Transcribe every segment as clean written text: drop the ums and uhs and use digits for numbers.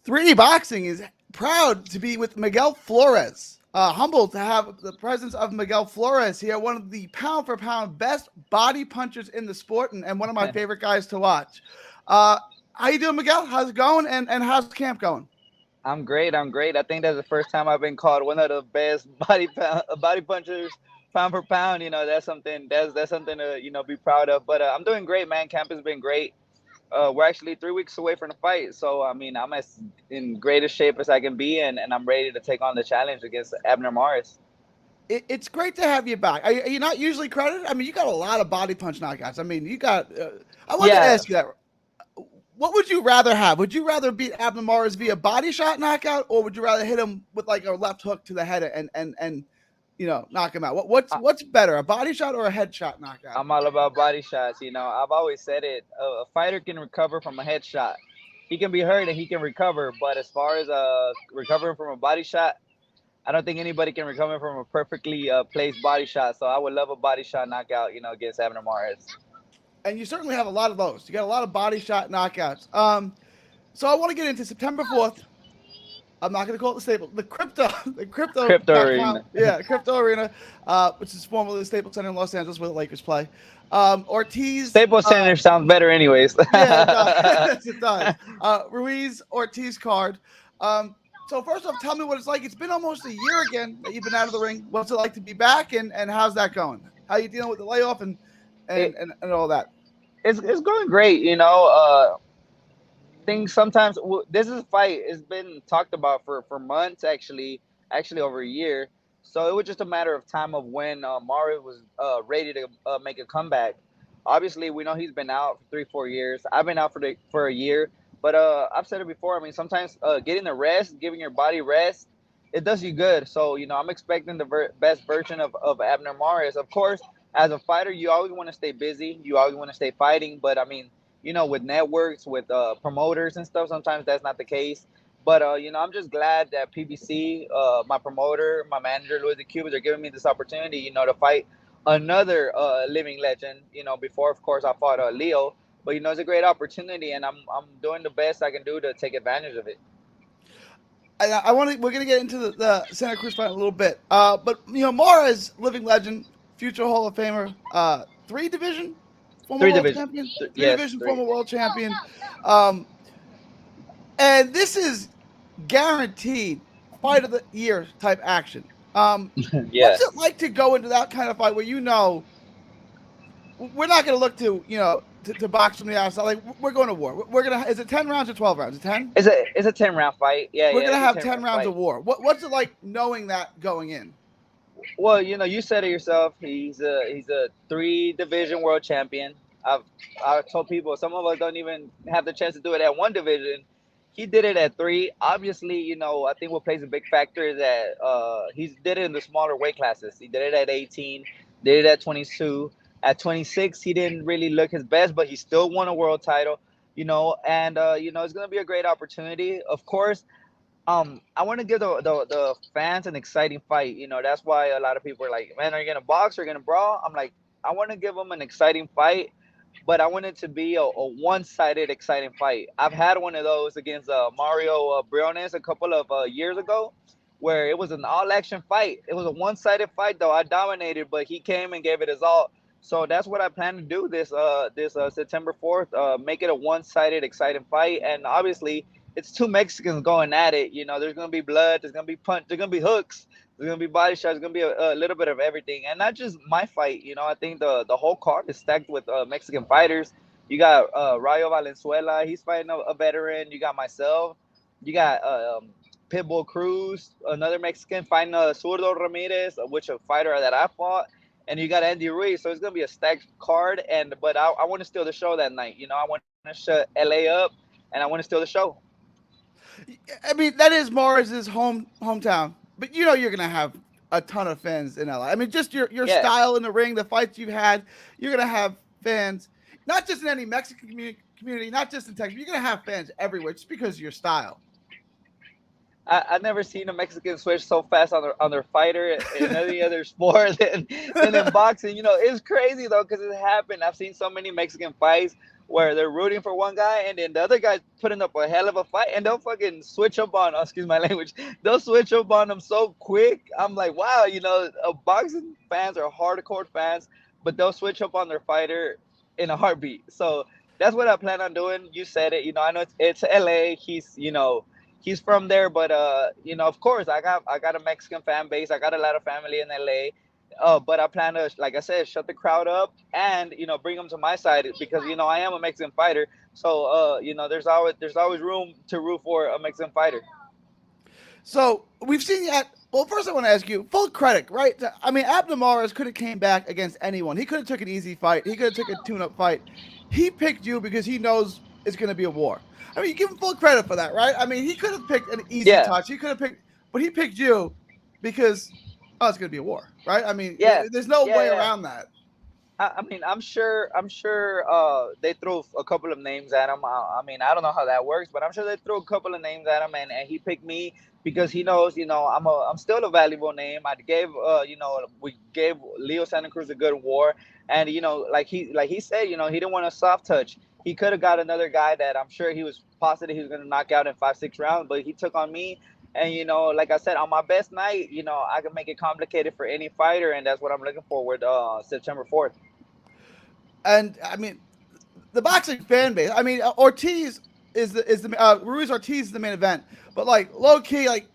3D Boxing is proud to be with Miguel Flores. Humbled to have the presence of Miguel Flores here, one of the pound for pound best body punchers in the sport, and one of my favorite guys to watch. How you doing, Miguel? How's it going? And how's camp going? I'm great. I'm great. I think that's the first time I've been called one of the best body punchers, pound for pound. That's something that's something to be proud of. But I'm doing great, man. Camp has been great. We're actually 3 weeks away from the fight, so I mean I'm as in greatest shape as I can be, and I'm ready to take on the challenge against Abner Mares. It's great to have you back. Are you not usually credited? I mean, you got a lot of body punch knockouts. I mean, you got. I wanted to Yeah, ask you that. What would you rather have? Would you rather beat Abner Mares via body shot knockout, or would you rather hit him with like a left hook to the head and knock him out? What's better, a body shot or a headshot knockout? I'm all about body shots. I've always said it. A fighter can recover from a headshot. He can be hurt and he can recover, but as far as recovering from a body shot, I don't think anybody can recover from a perfectly placed body shot. So I would love a body shot knockout, against Avnet Mares. And you certainly have a lot of those. You got a lot of body shot knockouts. So I want to get into September 4th. I'm not going to call it the Staples, the Crypto crypto.com, Arena. yeah, Crypto Arena, which is formerly the Staples Center in Los Angeles where the Lakers play. Ortiz, Staples Center sounds better, anyways. yeah, it does. It does. Ruiz Ortiz card. So first off, tell me what it's like. It's been almost a year again that you've been out of the ring. What's it like to be back, and how's that going? How you dealing with the layoff and and it, and, and all that? it's going great. Things sometimes this is a fight. It's been talked about for months, actually over a year. So it was just a matter of time of when Mario was ready to make a comeback. Obviously, we know he's been out for 3 4 years. I've been out for a year, but I've said it before. I mean, sometimes getting the rest, giving your body rest, it does you good. So I'm expecting the best version of Abner Mares. Of course, as a fighter, you always want to stay busy. You always want to stay fighting. But I mean, with networks, with promoters and stuff, sometimes that's not the case. But I'm just glad that PBC, my promoter, my manager, Luis de Cuba, they're giving me this opportunity, to fight another living legend. Before, of course, I fought Leo. But it's a great opportunity, and I'm doing the best I can do to take advantage of it. I want to. We're gonna get into the Santa Cruz fight in a little bit. But Mara's living legend, future Hall of Famer, three division former Three world division, champion, three yes, division three. former world champion. Um, and this is guaranteed fight of the year type action. Yeah. What's it like to go into that kind of fight where we're not going to look to box from the outside? Like we're going to war. We're gonna. Is it 10 rounds or 12 rounds? 10. It's a 10 round fight. Yeah, We're yeah, gonna it's a have 10 10 round rounds fight. of war. What's it like knowing that going in? Well, you said it yourself. He's a three division world champion. I've I told people some of us don't even have the chance to do it at one division. He did it at three. Obviously, I think what plays a big factor is that he did it in the smaller weight classes. He did it at 18, did it at 22. At 26, he didn't really look his best, but he still won a world title. And it's gonna be a great opportunity. Of course, I want to give the fans an exciting fight. That's why a lot of people are like, man, are you gonna box or are you gonna brawl? I'm like, I want to give them an exciting fight, but I want it to be a one-sided exciting fight. I've had one of those against Mario Briones a couple of years ago, where it was an all-action fight. It was a one-sided fight though. I dominated, but he came and gave it his all. So that's what I plan to do this September 4th. Make it a one-sided exciting fight, and obviously it's two Mexicans going at it. There's gonna be blood, there's gonna be punch, there's gonna be hooks, there's gonna be body shots, there's gonna be a little bit of everything, and not just my fight. I think the whole card is stacked with Mexican fighters. You got Rayo Valenzuela, he's fighting a veteran. You got myself. You got Pitbull Cruz, another Mexican fighting Zurdo Ramirez, which a fighter that I fought. And you got Andy Ruiz, so it's gonna be a stacked card. But I want to steal the show that night. I want to shut LA up, and I want to steal the show. I mean, that is Mars's hometown, but you're gonna have a ton of fans in LA. I mean, just your Yeah, style in the ring, the fights you've had, you're gonna have fans, not just in any Mexican community, not just in Texas. You're gonna have fans everywhere just because of your style. I've never seen a Mexican switch so fast on their fighter in any other sport than in boxing. It's crazy though because it happened. I've seen so many Mexican fights where they're rooting for one guy and then the other guy's putting up a hell of a fight and they'll fucking switch up on, excuse my language, they'll switch up on them so quick. I'm like, wow, boxing fans are hardcore fans, but they'll switch up on their fighter in a heartbeat. So that's what I plan on doing. You said it. I know it's LA. He's from there, but of course, I got a Mexican fan base. I got a lot of family in LA. But I plan to, like I said, shut the crowd up and bring them to my side because I am a Mexican fighter. So there's always room to root for a Mexican fighter. So we've seen you at. Well, first I want to ask you full credit, right? I mean, Abner Mares could have came back against anyone. He could have took an easy fight. He could have took a tune-up fight. He picked you because he knows it's going to be a war. I mean, you give him full credit for that, right? I mean, he could have picked an easy Yeah, touch. He could have picked, but he picked you because it's going to be a war, right? I mean, yeah, there's no yeah, way yeah. around that. I mean, I'm sure they threw a couple of names at him. I mean, I don't know how that works, but I'm sure they threw a couple of names at him, and he picked me because he knows, I'm still a valuable name. We gave Leo Santa Cruz a good war, and like he said, he didn't want a soft touch. He could have got another guy that I'm sure he was positive he was going to knock out in 5 6 rounds, but he took on me. And like I said, on my best night, I can make it complicated for any fighter, and that's what I'm looking for with September 4th. And I mean, the boxing fan base. I mean, Ortiz is the Ruiz Ortiz is the main event, but like low key, like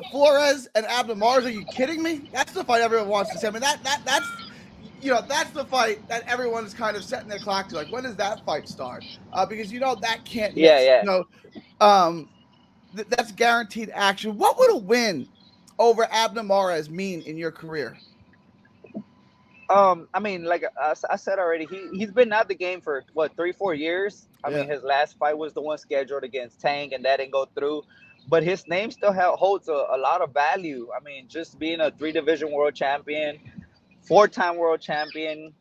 Flores and Abner Mares. Are you kidding me? That's the fight everyone wants to see. I mean, that's the fight that everyone is kind of setting their clock to. Like, when does that fight start? Because that can't Yeah, miss. yeah. That's guaranteed action. What would a win over Abner Mares mean in your career? I mean, like I said already, he's been out the game for what 3 4 years. I Yeah. mean, his last fight was the one scheduled against Tank, and that didn't go through. But his name still holds a lot of value. I mean, just being a three-division world champion, four-time world champion,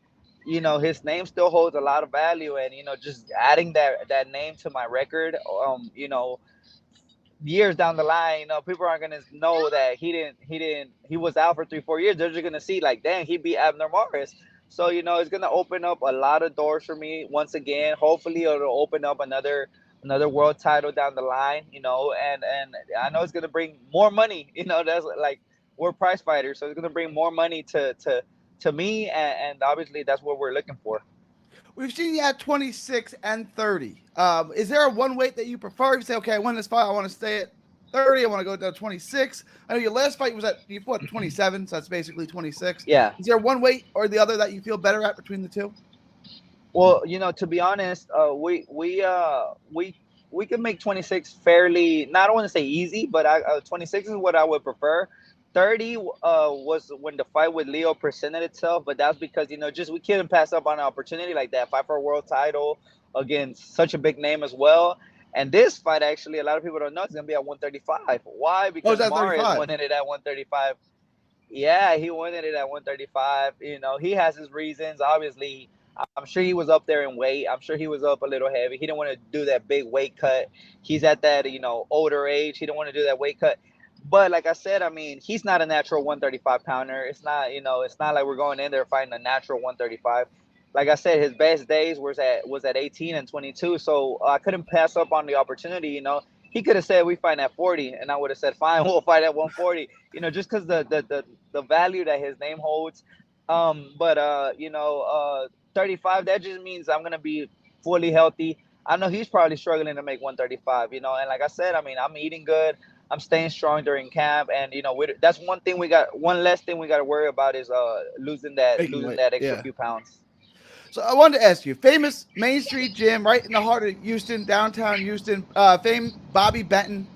his name still holds a lot of value, and just adding that name to my record, years down the line, people aren't gonna know that he was out for 3 4 years. They're just gonna see like, dang, he beat Abner Mares. So it's gonna open up a lot of doors for me once again. Hopefully, it'll open up another world title down the line. And I know it's gonna bring more money. That's like we're prize fighters, so it's gonna bring more money to me, and obviously that's what we're looking for. We've seen you at 26 and 30. Is there a one weight that you prefer? You say, okay, I won this fight. I want to stay at 30. I want to go down to 26. I know your last fight was you fought 27, so that's basically 26. Yeah. Is there one weight or the other that you feel better at between the two? Well, to be honest, we can make 26 fairly. Not I want to say easy, but 26 is what I would prefer. 30 was when the fight with Leo presented itself, but that's because just we couldn't pass up on an opportunity like that, fight for a world title against such a big name as well. And this fight, actually, a lot of people don't know it's gonna be at 135. Why? Oh, is Because that Mares 35? wanted it at 135. Yeah, he wanted it at 135. He has his reasons. Obviously, I'm sure he was up there in weight. I'm sure he was up a little heavy. He didn't want to do that big weight cut. He's at that, older age. He didn't want to do that weight cut. But like I said, I mean, he's not a natural 135 pounder. It's not like we're going in there fighting a natural 135. Like I said, his best days was at 18 and 22. So I couldn't pass up on the opportunity. He could have said we fight at 40, and I would have said fine, we'll fight at 140. Just because the value that his name holds. But 35, that just means I'm gonna be fully healthy. I know he's probably struggling to make 135. And like I said, I mean, I'm eating good. I'm staying strong during camp, and that's one thing we got. One less thing we got to worry about is losing that Making losing weight. that extra Yeah. few pounds. So I wanted to ask you, famous Main Street gym right in the heart of Houston, downtown Houston, famed Bobby Benton,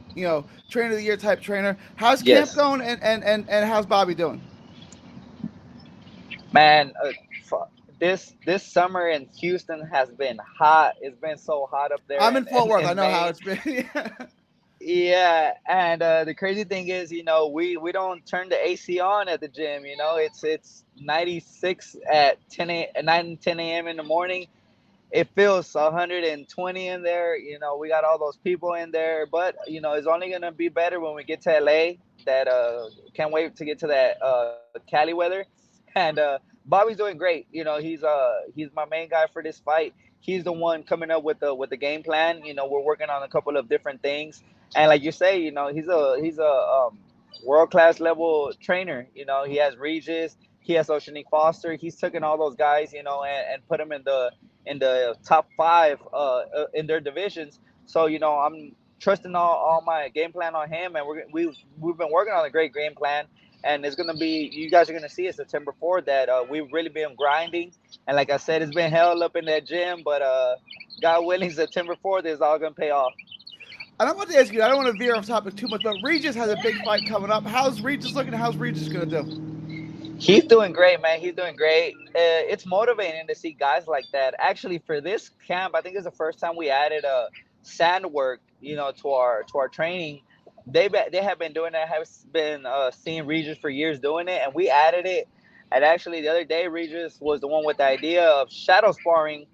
trainer of the year type trainer. How's camp Yes, going and how's Bobby doing? man. This summer in Houston has been hot. It's been so hot up there I'm in in Fort Worth. I in know how Maine. it's been. Yeah. Yeah, and the crazy thing is, we don't turn the AC on at the gym. It's 96 at 9 10 a.m. in the morning. It feels 120 in there. We got all those people in there, but it's only gonna be better when we get to LA. That can't wait to get to that Cali weather, and Bobby's doing great. He's my main guy for this fight. He's the one coming up with the game plan. We're working on a couple of different things, and like you say, he's a world class level trainer. He has Regis, he has Oceanic Foster. He's taken all those guys, and put them in the top five in their divisions. So I'm trusting all my game plan on him, and we've been working on a great game plan, and it's gonna be, you guys are gonna see it September 4th that we've really been grinding, and like I said, it's been hell up in that gym, but God willing, September 4th is all gonna pay off. And I want to ask you, I don't want to veer off topic too much, but Regis has a big fight coming up. How's Regis looking? How's Regis going to do? He's doing great, man. He's doing great. It's motivating to see guys like that. Actually, for this camp, I think it's the first time we added sand work, to our training. They have been doing it. Have been seeing Regis for years doing it, and we added it. And actually, the other day, Regis was the one with the idea of shadow sparring,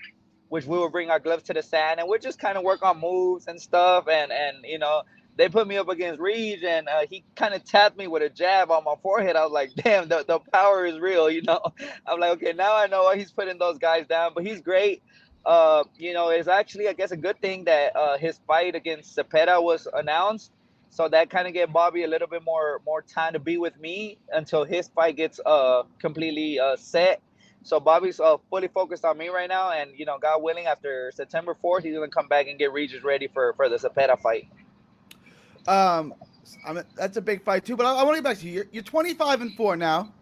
which we would bring our gloves to the sand and we just kind of work on moves and stuff. And they put me up against Reed, and he kind of tapped me with a jab on my forehead. I was like, damn, the power is real. I'm like, okay, now I know why he's putting those guys down. But he's great. It's actually, I guess, a good thing that his fight against Cepeda was announced. So that kind of gave Bobby a little bit more time to be with me until his fight gets completely set. So Bobby's fully focused on me right now, and God willing, after September 4th, he's gonna come back and get Regis ready for the Cepeda fight. That's a big fight too. But I want to get back to you. You're 25-4 now.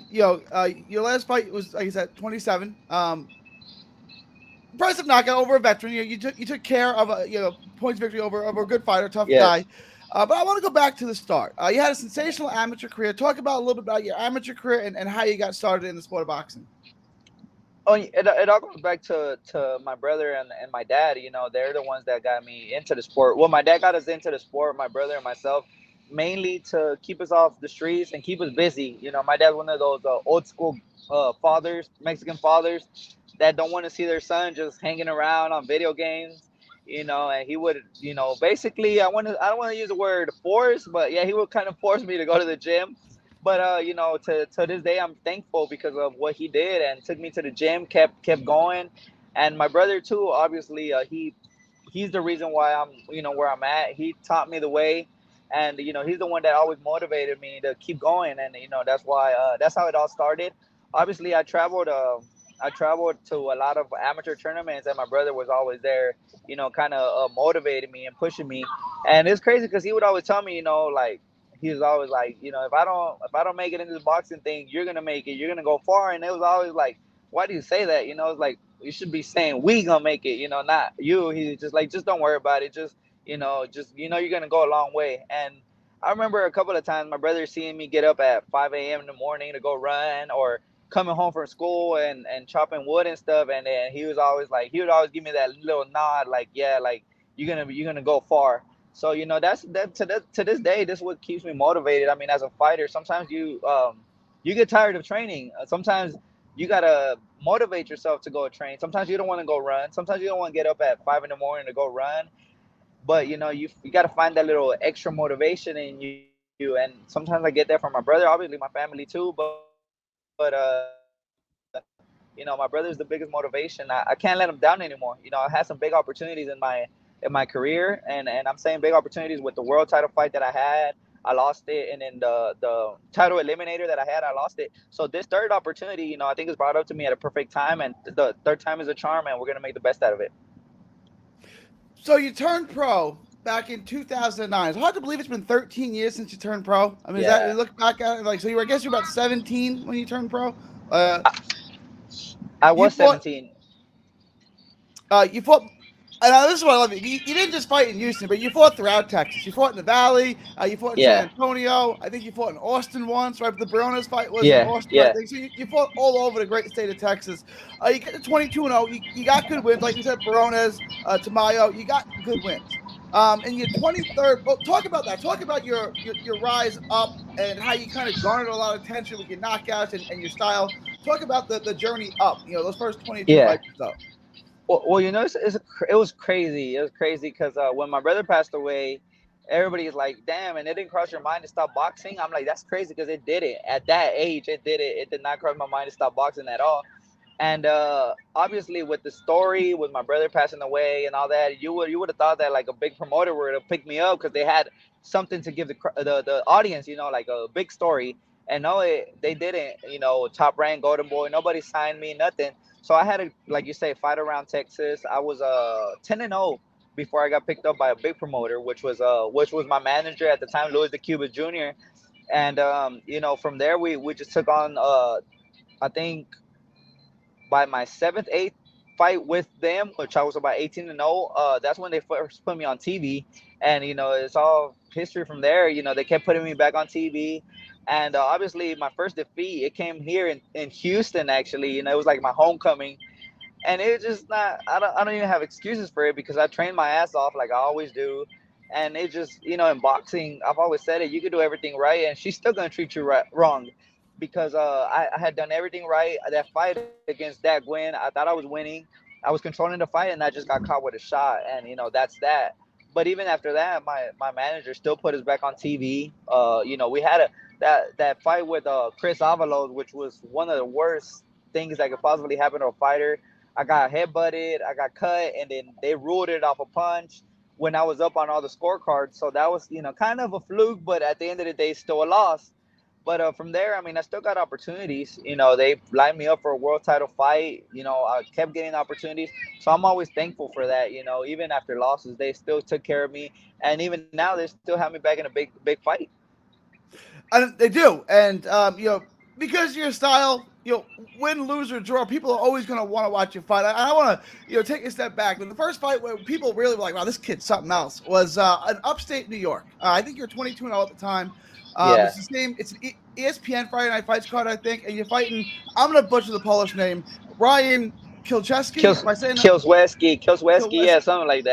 Your last fight was, like you said, 27. Impressive knockout over a veteran. You took care of a points victory over a good fighter, tough guy. But I want to go back to the start. You had a sensational amateur career. Talk about a little bit about your amateur career and how you got started in the sport of boxing. Oh, it all goes back to my brother and my dad. They're the ones that got me into the sport. Well, my dad got us into the sport, my brother and myself, mainly to keep us off the streets and keep us busy. My dad's one of those old school fathers, Mexican fathers, that don't want to see their son just hanging around on video games. And he would, basically, I don't want to use the word force, but yeah, he would kind of force me to go to the gym. But to this day, I'm thankful because of what he did and took me to the gym, kept going. And my brother too, obviously, he's the reason why I'm, where I'm at. He taught me the way, and he's the one that always motivated me to keep going. And that's why that's how it all started. Obviously, I traveled to a lot of amateur tournaments, and my brother was always there, kind of motivating me and pushing me. And it's crazy because he would always tell me, like, he was always like, if I don't make it into the boxing thing, you're gonna make it. You're gonna go far. And it was always like, why do you say that? It's like, you should be saying we gonna make it. Not you. He's just like, just don't worry about it. You're gonna go a long way. And I remember a couple of times my brother seeing me get up at 5 a.m. in the morning to go run, or coming home from school and chopping wood and stuff. And then he was always like, he would always give me that little nod, like, yeah, like you're gonna go far. So that's that to this day. This is what keeps me motivated. I mean, as a fighter, sometimes you get tired of training. Sometimes you gotta motivate yourself to go train. Sometimes you don't want to go run. Sometimes you don't want to get up at 5 in the morning to go run. But you got to find that little extra motivation in you. And sometimes I get that from my brother, obviously my family too. But my brother is the biggest motivation. I can't let him down anymore. I had some big opportunities in my career, and I'm saying big opportunities with the world title fight that I had. I lost it, and then the title eliminator that I had, I lost it. So this third opportunity, I think is brought up to me at a perfect time, and the third time is a charm, and we're gonna make the best out of it. So you turned pro back in 2009. It's hard to believe it's been 13 years since you turned pro. I mean, Yeah, you look back at it, like, so I guess you're about 17 when you turned pro. Uh, I you was fought 17. You fought, and this is what I love. You didn't just fight in Houston, but you fought throughout Texas. You fought in the Valley. You fought in San Yeah, Antonio. I think you fought in Austin once, right? But the Barones fight was in yeah, Austin, I yeah, think. So you fought all over the great state of Texas. You get to 22-0. You got good wins, like you said, Barones, Tamayo. You got good wins. And your 23rd. Well, talk about that. Talk about your rise up and how you kind of garnered a lot of attention with your knockouts and your style. Talk about the journey up. Those first 22 yeah. fights or so. Well, it was crazy. It was crazy because when my brother passed away, everybody's like, damn, and it didn't cross your mind to stop boxing. I'm like, that's crazy because it did it at that age. It did it. It did not cross my mind to stop boxing at all. And obviously, with the story, with my brother passing away and all that, you would have thought that like a big promoter would have picked me up because they had something to give the audience, like a big story. And no, they didn't. Top rank, golden boy. Nobody signed me, nothing. So I had to, like you say, fight around Texas. I was 10-0 before I got picked up by a big promoter, which was my manager at the time, Louis the Cuba Jr. And from there we just took on I think by my seventh, eighth fight with them, which I was about 18-0, that's when they first put me on TV, and it's all history from there. They kept putting me back on TV, and obviously my first defeat it came here in Houston. Actually, it was like my homecoming, and it's just not. I don't even have excuses for it because I trained my ass off like I always do. And it just, in boxing, I've always said it. You could do everything right, and she's still gonna treat you wrong, because I had done everything right. That fight against that Gwyn, I thought I was winning. I was controlling the fight, and I just got caught with a shot, and that's that. But even after that, my manager still put us back on TV. We had that fight with Chris Avalos, which was one of the worst things that could possibly happen to a fighter. I got headbutted, I got cut, and then they ruled it off a punch when I was up on all the scorecards. So that was, kind of a fluke, but at the end of the day, still a loss. But from there, I mean, I still got opportunities. They lined me up for a world title fight. I kept getting opportunities. So I'm always thankful for that. Even after losses, they still took care of me. And even now, they still have me back in a big fight. And they do, and because of your style, win, lose or draw, people are always going to want to watch you fight. I want to, take a step back. The first fight where people really were like, "Wow, this kid's something else," was in upstate New York. I think you're 22-0 at the time. Yeah. It's the same. It's an ESPN Friday Night Fights card, I think, and you're fighting. I'm going to butcher the Polish name, Ryan Kilcheski. Kills Am I saying that? Kilsweski, Kilweski. yeah, something like that.